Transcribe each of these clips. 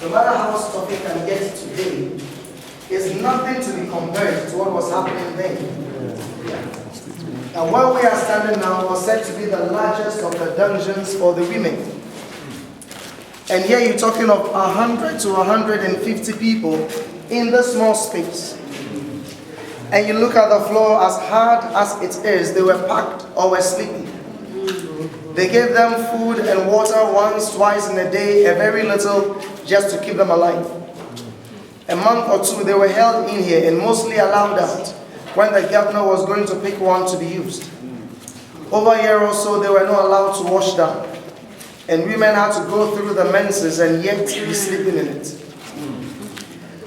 no matter how tough it can get today, is nothing to be compared to what was happening then. And where we are standing now was said to be the largest of the dungeons for the women. And here you're talking of 100 to 150 people in the small space. And you look at the floor, as hard as it is, they were packed or were sleeping. They gave them food and water once, twice in a day, a very little, just to keep them alive. A month or two, they were held in here and mostly allowed out when the governor was going to pick one to be used. Over a year or so, they were not allowed to wash down. And women had to go through the menses and yet be sleeping in it.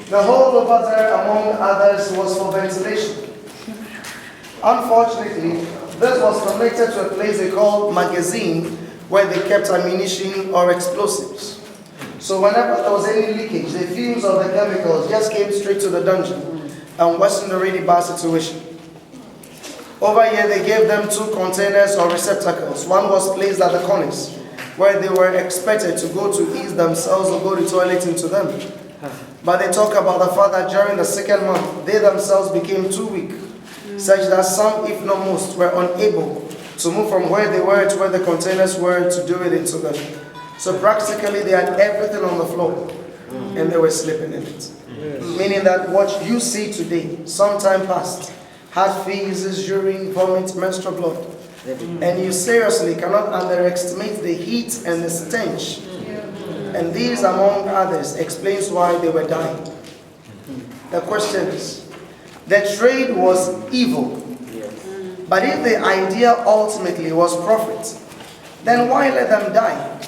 The hole over there, among others, was for ventilation. Unfortunately, this was connected to a place they called magazine, where they kept ammunition or explosives. So whenever there was any leakage, the fumes of the chemicals just came straight to the dungeon and worsened the already bad situation. Over here, they gave them 2 containers or receptacles. One was placed at the corners, where they were expected to go to ease themselves or go to the toilet into them. But they talk about the fact that during the 2nd month, they themselves became too weak, such that some, if not most, were unable to move from where they were to where the containers were to do it into them. So practically they had everything on the floor and they were sleeping in it. Meaning that what you see today, sometime past, had phases, urine, vomit, menstrual blood. And you seriously cannot underestimate the heat and the stench. And these, among others, explains why they were dying. The question is, the trade was evil. But if the idea ultimately was profit, then why let them die?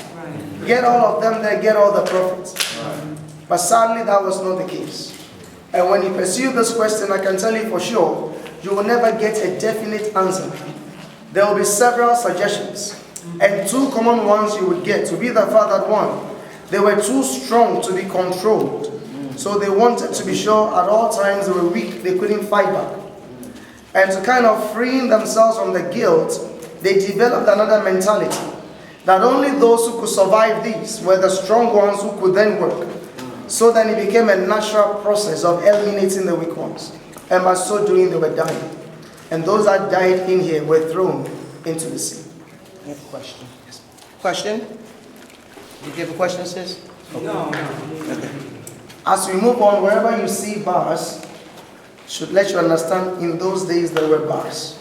Get all of them there, get all the profits. But sadly, that was not the case. And when you pursue this question, I can tell you for sure, you will never get a definite answer. There will be several suggestions. And 2 common ones you would get to be the fact that 1, they were too strong to be controlled. So they wanted to be sure at all times they were weak, they couldn't fight back. And to kind of freeing themselves from the guilt, they developed another mentality. That only those who could survive these were the strong ones who could then work. So then it became a natural process of eliminating the weak ones. And by so doing, they were dying. And those that died in here were thrown into the sea. I have a question. Yes. Question? Did you have a question, sis? Okay. No. Okay. As we move on, wherever you see bars, should let you understand in those days there were bars.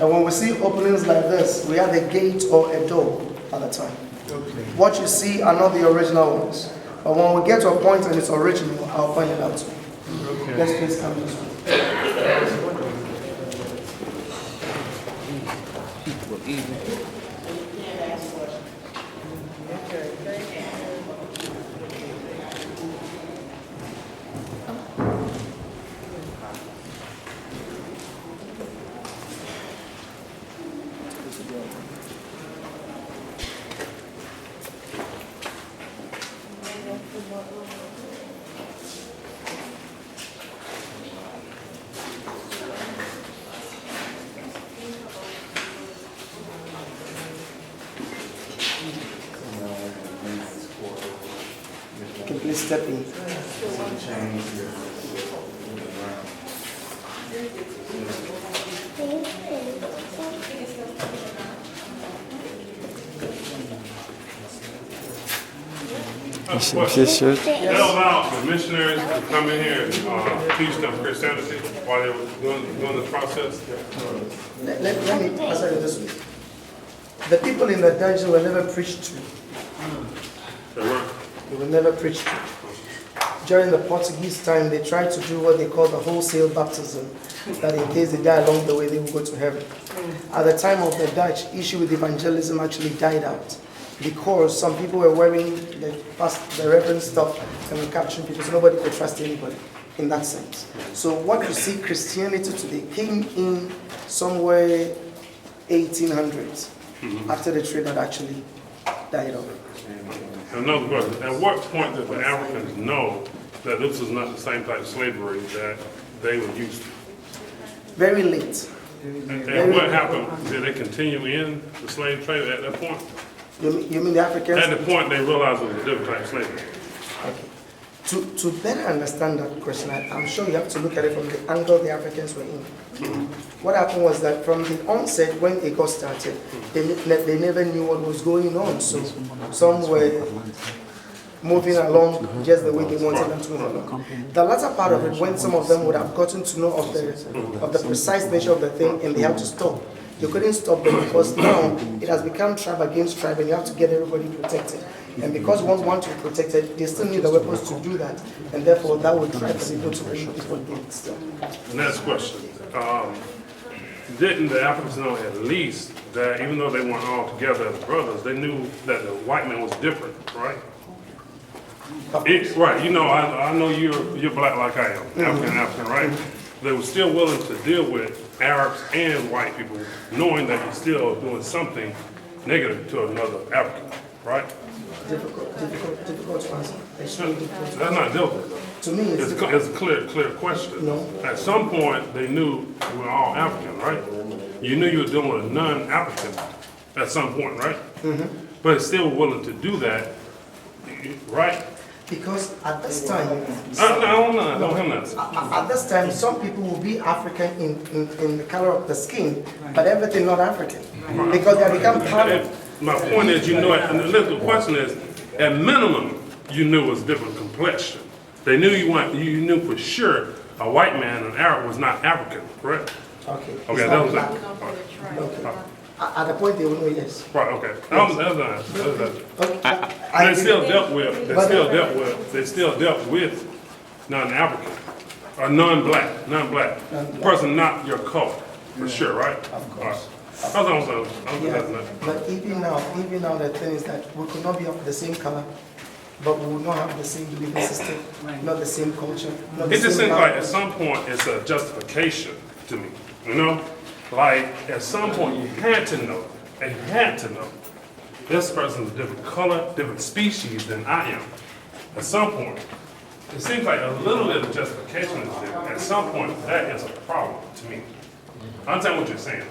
And when we see openings like this, we had a gate or a door at the time. Okay. What you see are not the original ones. But when we get to a point and it's original, I'll point it out to you. Okay. Let's please come this way. Can please step in. They allowed the missionaries to come in here and teach them Christianity while they were doing the process. Let me answer it this way. The people in the dungeon were never preached to. They were never preached to. During the Portuguese time, they tried to do what they call the wholesale baptism, that in case they die along the way, they will go to heaven. At the time of the Dutch, issue with evangelism actually died out because some people were wearing the reverend stuff and were capturing people, so nobody could trust anybody in that sense. So what you see Christianity today came in somewhere 1800s, after the trade had actually died off. Another question, at what point did the Africans know that this was not the same type of slavery that they were used to? Very late. And what happened? Did they continue in the slave trade at that point? You mean the Africans? At the point they realized it was a different type of slavery. Okay. To better understand that question, I'm sure you have to look at it from the angle the Africans were in. What happened was that from the onset, when it got started, they never knew what was going on. So some were moving along just the way they wanted them to move along. The latter part of it, when some of them would have gotten to know of the precise nature of the thing and they had to stop, you couldn't stop them because now it has become tribe against tribe and you have to get everybody protected. And because one wants to be protected, they still need the weapons to do that. And therefore, that would drive the people to bring people in still. Next question. Didn't the Africans know at least that even though they weren't all together as brothers, they knew that the white man was different, right? Right, you know, I know you're black like I am, African, right? They were still willing to deal with Arabs and white people, knowing that you're still doing something negative to another African, right? Difficult to answer. Extremely difficult to That's not difficult. To me, It's a clear question. No. At some point, they knew we were all African, right? You knew you were dealing with a non-African at some point, right? But it's still willing to do that, right? because at this time, at this time, some people will be African in the color of the skin, but everything not African. Because they become part of. My point is, you know, and the question is, at minimum, you knew it was different complexion. They knew you knew for sure a white man, an Arab, was not African, correct? Okay. Okay, that was it. Okay. At the point they will know, yes. Right, okay. That was Okay. They still dealt with non-African, or non-black, person not your color, for sure, right? Of course. That's what I'm saying. But even now, the thing is that we could not be of the same color, but we would not have the same belief system, not the same culture. Not the It just same seems like values. at some point it's a justification to me, you know? Like at some point you had to know, this person's a different color, different species than I am. At some point, it seems like a little bit of justification is there. At some point, that is a problem to me. I understand what you're saying.